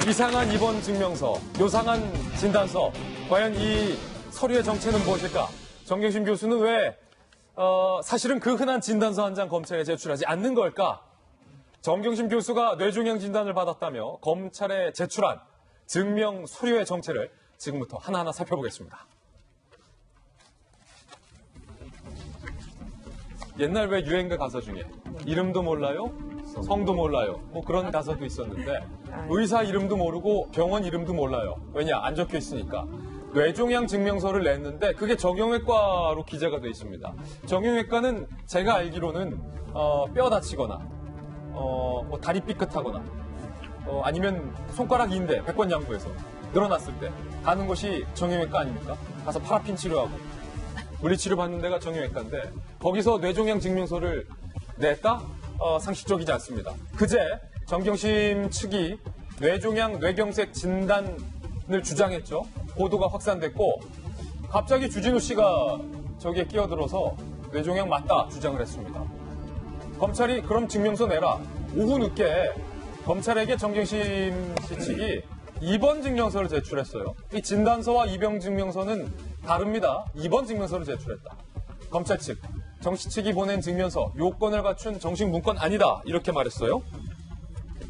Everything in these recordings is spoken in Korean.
이상한 입원 증명서, 요상한 진단서, 과연 이 서류의 정체는 무엇일까? 정경심 교수는 왜 사실은 그 흔한 진단서 한 장 검찰에 제출하지 않는 걸까? 정경심 교수가 뇌종양 진단을 받았다며 검찰에 제출한 증명 서류의 정체를 지금부터 하나하나 살펴보겠습니다. 옛날 왜 유행가 가사 중에 이름도 몰라요? 성도 몰라요. 뭐 그런 가사도 있었는데 의사 이름도 모르고 병원 이름도 몰라요. 왜냐? 안 적혀 있으니까. 뇌종양 증명서를 냈는데 그게 정형외과로 기재가 돼 있습니다. 정형외과는 제가 알기로는 뼈 다치거나 뭐 다리 삐끗하거나 아니면 손가락 인대 백권양부에서 늘어났을 때 가는 곳이 정형외과 아닙니까? 가서 파라핀 치료하고 물리치료 받는 데가 정형외과인데 거기서 뇌종양 증명서를 냈다? 상식적이지 않습니다. 그제 정경심 측이 뇌종양 뇌경색 진단을 주장했죠. 보도가 확산됐고 갑자기 주진우 씨가 저기에 끼어들어서 뇌종양 맞다 주장을 했습니다. 검찰이 그럼 증명서 내라. 오후 늦게 검찰에게 정경심 씨 측이 입원 증명서를 제출했어요. 이 진단서와 입원 증명서는 다릅니다. 입원 증명서를 제출했다. 검찰 측, 정 씨 측이 보낸 증명서, 요건을 갖춘 정식 문건 아니다. 이렇게 말했어요.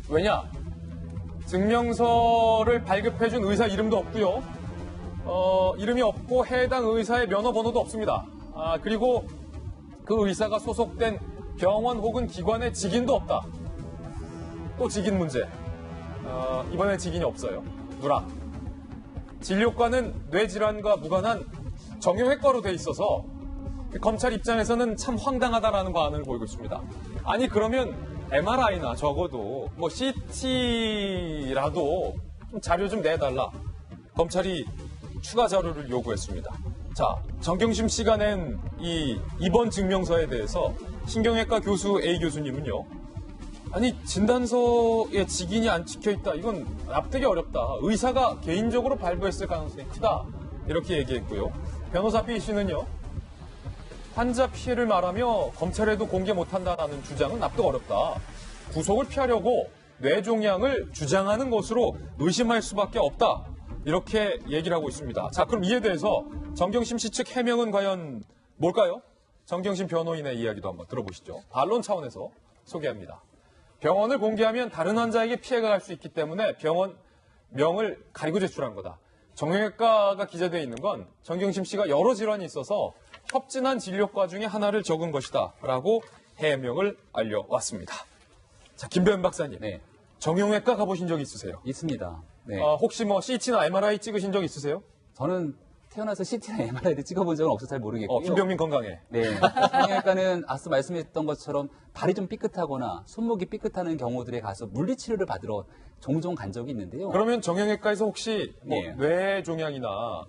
왜냐? 증명서를 발급해준 의사 이름도 없고요. 이름이 없고 해당 의사의 면허 번호도 없습니다. 그리고 그 의사가 소속된 병원 혹은 기관의 직인도 없다. 또 직인 문제. 이번엔 직인이 없어요. 누락. 진료과는 뇌질환과 무관한 정형외과로 돼 있어서 검찰 입장에서는 참 황당하다라는 반응을 보이고 있습니다. 아니 그러면 MRI나 적어도 뭐 CT라도 좀 자료 좀 내달라. 검찰이 추가 자료를 요구했습니다. 자, 정경심 씨가 낸 이 입원 증명서에 대해서 신경외과 교수 A 교수님은요. 아니 진단서에 직인이 안 찍혀있다. 이건 납득이 어렵다. 의사가 개인적으로 발부했을 가능성이 크다. 이렇게 얘기했고요. 변호사 B 씨는요. 환자 피해를 말하며 검찰에도 공개 못한다는 주장은 납득 어렵다. 구속을 피하려고 뇌종양을 주장하는 것으로 의심할 수밖에 없다. 이렇게 얘기를 하고 있습니다. 자, 그럼 이에 대해서 정경심 씨 측 해명은 과연 뭘까요? 정경심 변호인의 이야기도 한번 들어보시죠. 반론 차원에서 소개합니다. 병원을 공개하면 다른 환자에게 피해가 갈 수 있기 때문에 병원 명을 가리고 제출한 거다. 정형외과가 기재되어 있는 건 정경심 씨가 여러 질환이 있어서 협진한 진료과 중에 하나를 적은 것이다. 라고 해명을 알려왔습니다. 자, 김배현 박사님. 네. 정형외과 가보신 적 있으세요? 있습니다. 네. 혹시 뭐 CT나 MRI 찍으신 적 있으세요? 저는 태어나서 CT나 MRI를 찍어본 적은 없어서 잘 모르겠고요. 김병민 건강해. 네. 정형외과는 앞서 말씀했던 것처럼 발이 좀 삐끗하거나 손목이 삐끗하는 경우들에 가서 물리치료를 받으러 종종 간 적이 있는데요. 그러면 정형외과에서 혹시 뭐 네. 뇌종양이나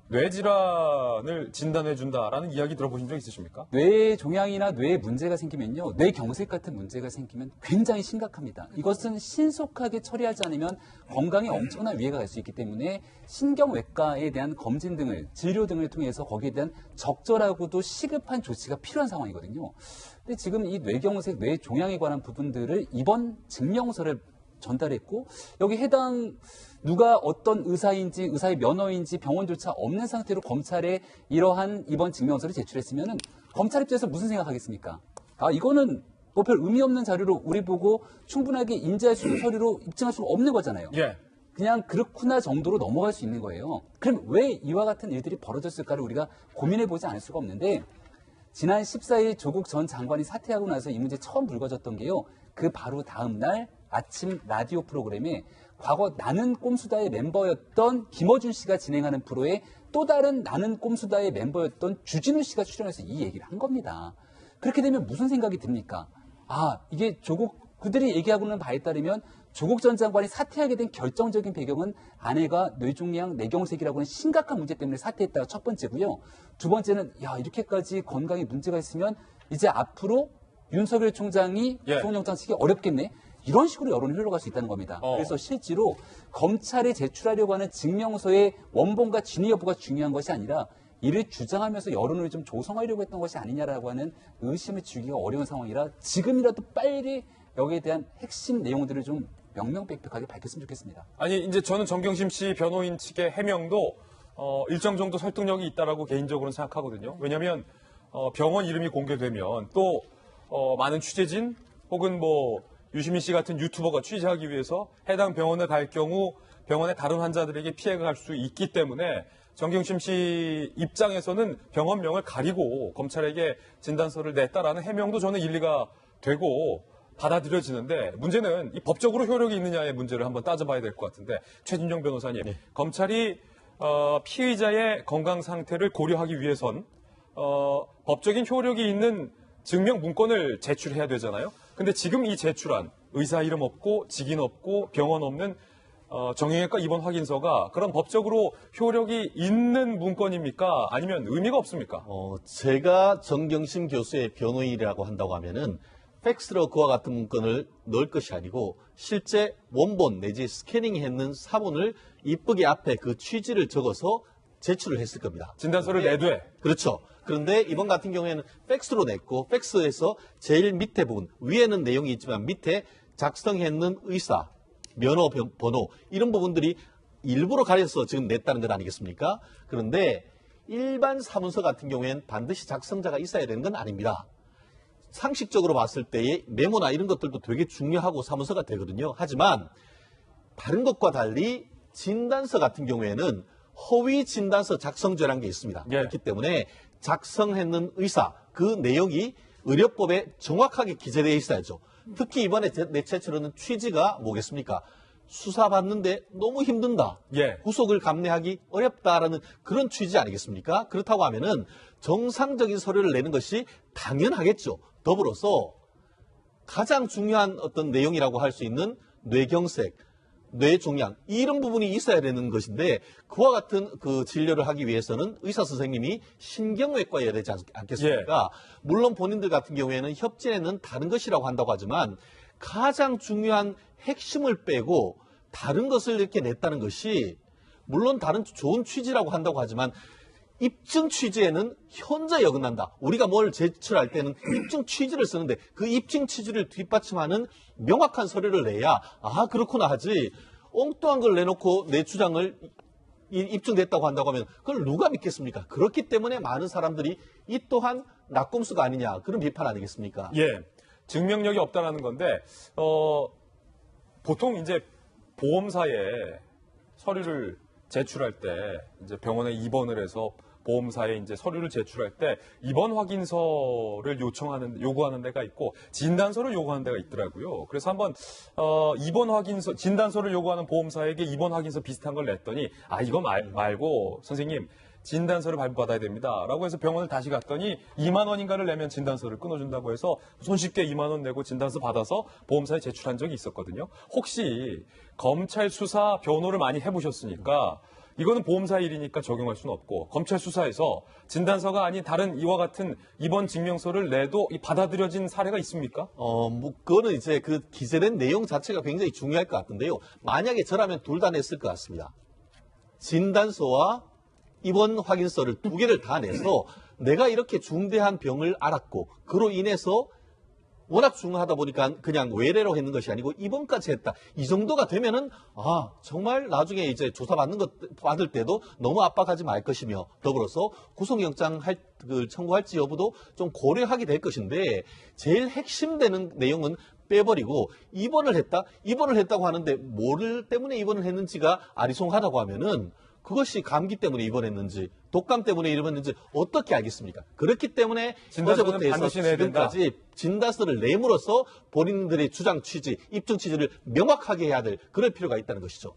뇌질환을 진단해준다라는 이야기 들어보신 적 있으십니까? 뇌 종양이나 뇌에 문제가 생기면요. 뇌경색 같은 문제가 생기면 굉장히 심각합니다. 이것은 신속하게 처리하지 않으면 건강에 엄청난 위해가 갈 수 있기 때문에 신경외과에 대한 검진 등을, 진료 등을 통해서 거기에 대한 적절하고도 시급한 조치가 필요한 상황이거든요. 근데 지금 이 뇌경색, 뇌 종양에 관한 부분들을 입원 증명서를 전달했고 여기 해당 누가 어떤 의사인지 의사의 면허인지 병원조차 없는 상태로 검찰에 이러한 입원 증명서를 제출했으면 검찰 입장에서 무슨 생각하겠습니까? 이거는 뭐 별 의미 없는 자료로 우리 보고 충분하게 인지할 수 있는 서류로 입증할 수가 없는 거잖아요. 예. 그냥 그렇구나 정도로 넘어갈 수 있는 거예요. 그럼 왜 이와 같은 일들이 벌어졌을까를 우리가 고민해보지 않을 수가 없는데 지난 14일 조국 전 장관이 사퇴하고 나서 이 문제 처음 불거졌던 게요. 그 바로 다음 날 아침 라디오 프로그램에 과거 나는 꼼수다의 멤버였던 김어준 씨가 진행하는 프로에 또 다른 나는 꼼수다의 멤버였던 주진우 씨가 출연해서 이 얘기를 한 겁니다. 그렇게 되면 무슨 생각이 듭니까? 이게 그들이 얘기하고 있는 바에 따르면 조국 전 장관이 사퇴하게 된 결정적인 배경은 아내가 뇌종양, 뇌경색이라고 하는 심각한 문제 때문에 사퇴했다가 첫 번째고요. 두 번째는 이렇게까지 건강에 문제가 있으면 이제 앞으로 윤석열 총장이 구속영장 치기 어렵겠네. 이런 식으로 여론이 흘러갈 수 있다는 겁니다. 그래서 실제로 검찰에 제출하려고 하는 증명서의 원본과 진위 여부가 중요한 것이 아니라 이를 주장하면서 여론을 좀 조성하려고 했던 것이 아니냐라고 하는 의심을 주기가 어려운 상황이라 지금이라도 빨리 여기에 대한 핵심 내용들을 좀 명명백백하게 밝혔으면 좋겠습니다. 아니 이제 저는 정경심 씨 변호인 측의 해명도 일정 정도 설득력이 있다라고 개인적으로는 생각하거든요. 왜냐하면 병원 이름이 공개되면 또 많은 취재진 혹은 뭐 유시민 씨 같은 유튜버가 취재하기 위해서 해당 병원에 갈 경우 병원의 다른 환자들에게 피해가 갈 수 있기 때문에 정경심 씨 입장에서는 병원명을 가리고 검찰에게 진단서를 냈다라는 해명도 저는 일리가 되고 받아들여지는데 문제는 이 법적으로 효력이 있느냐의 문제를 한번 따져봐야 될 것 같은데 최진종 변호사님, 검찰이 피의자의 건강 상태를 고려하기 위해선 법적인 효력이 있는 증명 문건을 제출해야 되잖아요. 근데 지금 이 제출한 의사 이름 없고 직인 없고 병원 없는 정형외과 입원 확인서가 그런 법적으로 효력이 있는 문건입니까? 아니면 의미가 없습니까? 제가 정경심 교수의 변호인이라고 한다고 하면은 팩스로 그와 같은 문건을 넣을 것이 아니고 실제 원본 내지 스캐닝했는 사본을 이쁘게 앞에 그 취지를 적어서 제출을 했을 겁니다. 진단서를 내되. 그렇죠. 그런데 이번 같은 경우에는 팩스로 냈고 팩스에서 제일 밑에 부분, 위에는 내용이 있지만 밑에 작성했는 의사, 면허 번호 이런 부분들이 일부러 가려서 지금 냈다는 것 아니겠습니까? 그런데 일반 사문서 같은 경우에는 반드시 작성자가 있어야 되는 건 아닙니다. 상식적으로 봤을 때의 메모나 이런 것들도 되게 중요하고 사문서가 되거든요. 하지만 다른 것과 달리 진단서 같은 경우에는 허위 진단서 작성죄라는 게 있습니다. 예. 그렇기 때문에 작성했는 의사, 그 내용이 의료법에 정확하게 기재되어 있어야죠. 특히 이번에 제출하는 취지가 뭐겠습니까? 수사받는데 너무 힘든다. 예. 후속을 감내하기 어렵다라는 그런 취지 아니겠습니까? 그렇다고 하면은 정상적인 서류를 내는 것이 당연하겠죠. 더불어서 가장 중요한 어떤 내용이라고 할 수 있는 뇌경색, 뇌종양 이런 부분이 있어야 되는 것인데 그와 같은 그 진료를 하기 위해서는 의사 선생님이 신경외과여야 되지 않겠습니까? 물론 본인들 같은 경우에는 협진에는 다른 것이라고 한다고 하지만 가장 중요한 핵심을 빼고 다른 것을 이렇게 냈다는 것이 물론 다른 좋은 취지라고 한다고 하지만 입증 취지에는 현저히 어긋난다. 우리가 뭘 제출할 때는 입증 취지를 쓰는데 그 입증 취지를 뒷받침하는 명확한 서류를 내야 아 그렇구나 하지 엉뚱한 걸 내놓고 내 주장을 입증됐다고 한다고 하면 그걸 누가 믿겠습니까? 그렇기 때문에 많은 사람들이 이 또한 낙곰수가 아니냐 그런 비판 아니겠습니까? 예. 증명력이 없다라는 건데 보통 이제 보험사에 서류를 제출할 때 이제 병원에 입원을 해서 보험사에 이제 서류를 제출할 때 입원 확인서를 요구하는 데가 있고 진단서를 요구하는 데가 있더라고요. 그래서 한번 입원 확인서 진단서를 요구하는 보험사에게 입원 확인서 비슷한 걸 냈더니 아 이거 말고 선생님 진단서를 발부받아야 됩니다라고 해서 병원을 다시 갔더니 2만 원인가를 내면 진단서를 끊어준다고 해서 손쉽게 2만 원 내고 진단서 받아서 보험사에 제출한 적이 있었거든요. 혹시 검찰 수사 변호를 많이 해보셨으니까 이거는 보험사 일이니까 적용할 수는 없고 검찰 수사에서 진단서가 아닌 다른 이와 같은 입원 증명서를 내도 받아들여진 사례가 있습니까? 그거는 이제 그 기재된 내용 자체가 굉장히 중요할 것 같은데요. 만약에 저라면 둘 다 냈을 것 같습니다. 진단서와 입원 확인서를 두 개를 다 내서 내가 이렇게 중대한 병을 앓았고 그로 인해서 워낙 중요하다 보니까 그냥 외래로 했는 것이 아니고 입원까지 했다. 이 정도가 되면은 아 정말 나중에 이제 조사 받을 때도 너무 압박하지 말 것이며 더불어서 구속영장 청구할지 여부도 좀 고려하게 될 것인데 제일 핵심되는 내용은 빼버리고 입원을 했다고 하는데 뭐를 때문에 입원을 했는지가 아리송하다고 하면은 그것이 감기 때문에 입원했는지 독감 때문에 입원했는지 어떻게 알겠습니까? 그렇기 때문에 어제부터 해서 지금까지 진단서를 내므로써 본인들의 주장 취지, 입증 취지를 명확하게 해야 될 그럴 필요가 있다는 것이죠.